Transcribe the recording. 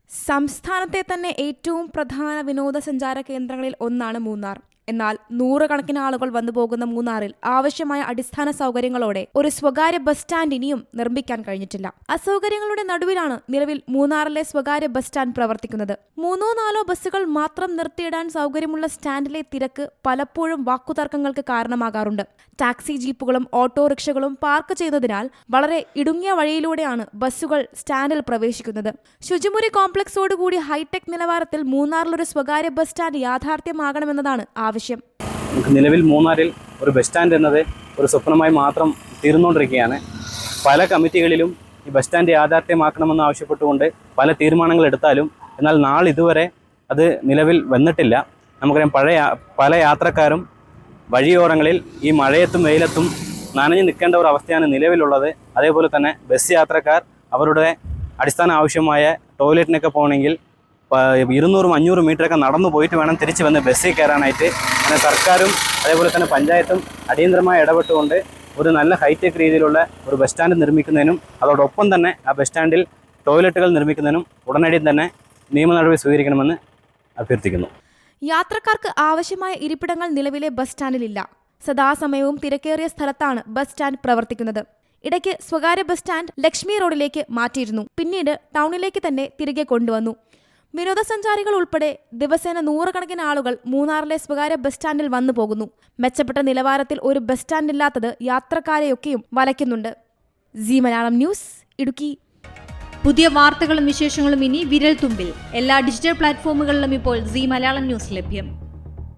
സംസ്ഥാനത്തെ തന്നെ ഏറ്റവും പ്രധാന വിനോദസഞ്ചാര കേന്ദ്രങ്ങളിൽ ഒന്നാണ് മൂന്നാർ. എന്നാൽ നൂറുകണക്കിന് ആളുകൾ വന്നുപോകുന്ന മൂന്നാറിൽ ആവശ്യമായ അടിസ്ഥാന സൗകര്യങ്ങളോടെ ഒരു സ്വകാര്യ ബസ് സ്റ്റാൻഡ് ഇനിയും നിർമ്മിക്കാൻ കഴിഞ്ഞിട്ടില്ല. അസൗകര്യങ്ങളുടെ നടുവിലാണ് നിലവിൽ മൂന്നാറിലെ സ്വകാര്യ ബസ് സ്റ്റാൻഡ് പ്രവർത്തിക്കുന്നത്. 3-4 ബസ്സുകൾ മാത്രം നിർത്തിയിടാൻ സൗകര്യമുള്ള സ്റ്റാൻഡിലെ തിരക്ക് പലപ്പോഴും വാക്കുതർക്കങ്ങൾക്ക് കാരണമാകാറുണ്ട്. ടാക്സി ജീപ്പുകളും ഓട്ടോറിക്ഷകളും പാർക്ക് ചെയ്യുന്നതിനാൽ വളരെ ഇടുങ്ങിയ വഴിയിലൂടെയാണ് ബസ്സുകൾ സ്റ്റാൻഡിൽ പ്രവേശിക്കുന്നത്. ശുചിമുറി കോംപ്ലക്സോടുകൂടി ഹൈടെക് നിലവാരത്തിൽ മൂന്നാറിലൊരു സ്വകാര്യ ബസ് സ്റ്റാൻഡ് യാഥാർത്ഥ്യമാകണമെന്നതാണ് ആവശ്യം. നിലവിൽ മൂന്നാറിൽ ഒരു ബസ് സ്റ്റാൻഡ് എന്നത് ഒരു സ്വപ്നമായി മാത്രം തീർന്നുകൊണ്ടിരിക്കുകയാണ്. പല കമ്മിറ്റികളിലും ഈ ബസ് സ്റ്റാൻഡ് യാഥാർത്ഥ്യമാക്കണമെന്ന് ആവശ്യപ്പെട്ടുകൊണ്ട് പല തീരുമാനങ്ങൾ എടുത്താലും എന്നാൽ നാളിതുവരെ അത് നിലവിൽ വന്നിട്ടില്ല. നമുക്കറിയാം, പല യാത്രക്കാരും വഴിയോരങ്ങളിൽ ഈ മഴയത്തും വെയിലത്തും നനഞ്ഞു നിൽക്കേണ്ട ഒരു അവസ്ഥയാണ് നിലവിലുള്ളത്. അതേപോലെ തന്നെ ബസ് യാത്രക്കാർ അവരുടെ അടിസ്ഥാന ആവശ്യമായ ടോയ്ലറ്റിനൊക്കെ പോകണമെങ്കിൽ 200-500 മീറ്ററൊക്കെ നടന്നു പോയിട്ട് വേണം തിരിച്ച് വന്ന് ബസ്സിൽ കയറാനായിട്ട്. അങ്ങനെ സർക്കാരും അതേപോലെ തന്നെ പഞ്ചായത്തും അടിയന്തരമായി ഇടപെട്ടുകൊണ്ട് ഒരു നല്ല ഹൈടെക് രീതിയിലുള്ള ഒരു ബസ് സ്റ്റാൻഡ് നിർമ്മിക്കുന്നതിനും അതോടൊപ്പം തന്നെ ആ ബസ് സ്റ്റാൻഡിൽ ടോയ്ലറ്റുകൾ നിർമ്മിക്കുന്നതിനും ഉടനടി തന്നെ നിയമ നടപടി സ്വീകരിക്കണമെന്ന് അഭ്യർത്ഥിക്കുന്നു. യാത്രക്കാർക്ക് ആവശ്യമായ ഇരിപ്പിടങ്ങൾ നിലവിലെ ബസ് സ്റ്റാൻഡിലില്ല. സദാസമയവും തിരക്കേറിയ സ്ഥലത്താണ് ബസ് സ്റ്റാൻഡ് പ്രവർത്തിക്കുന്നത്. ഇടയ്ക്ക് സ്വകാര്യ ബസ് സ്റ്റാൻഡ് ലക്ഷ്മി റോഡിലേക്ക് മാറ്റിയിരുന്നു. പിന്നീട് ടൗണിലേക്ക് തന്നെ തിരികെ കൊണ്ടുവന്നു. വിനോദസഞ്ചാരികൾ ഉൾപ്പെടെ ദിവസേന നൂറുകണക്കിന് ആളുകൾ മൂന്നാറിലെ സ്വകാര്യ ബസ് സ്റ്റാൻഡിൽ വന്നു പോകുന്നു. മെച്ചപ്പെട്ട നിലവാരത്തിൽ ഒരു ബസ് സ്റ്റാൻഡ് ഇല്ലാത്തത് യാത്രക്കാരെയൊക്കെയും വലയ്ക്കുന്നുണ്ട്. Zee Malayalam news, Idukki. പുതിയ വാർത്തകളും വിശേഷങ്ങളും ഇനി വിരൽ തുമ്പിൽ. എല്ലാ ഡിജിറ്റൽ പ്ലാറ്റ്ഫോമുകളിലും ഇപ്പോൾ സീ മലയാളം ന്യൂസ് ലഭ്യം.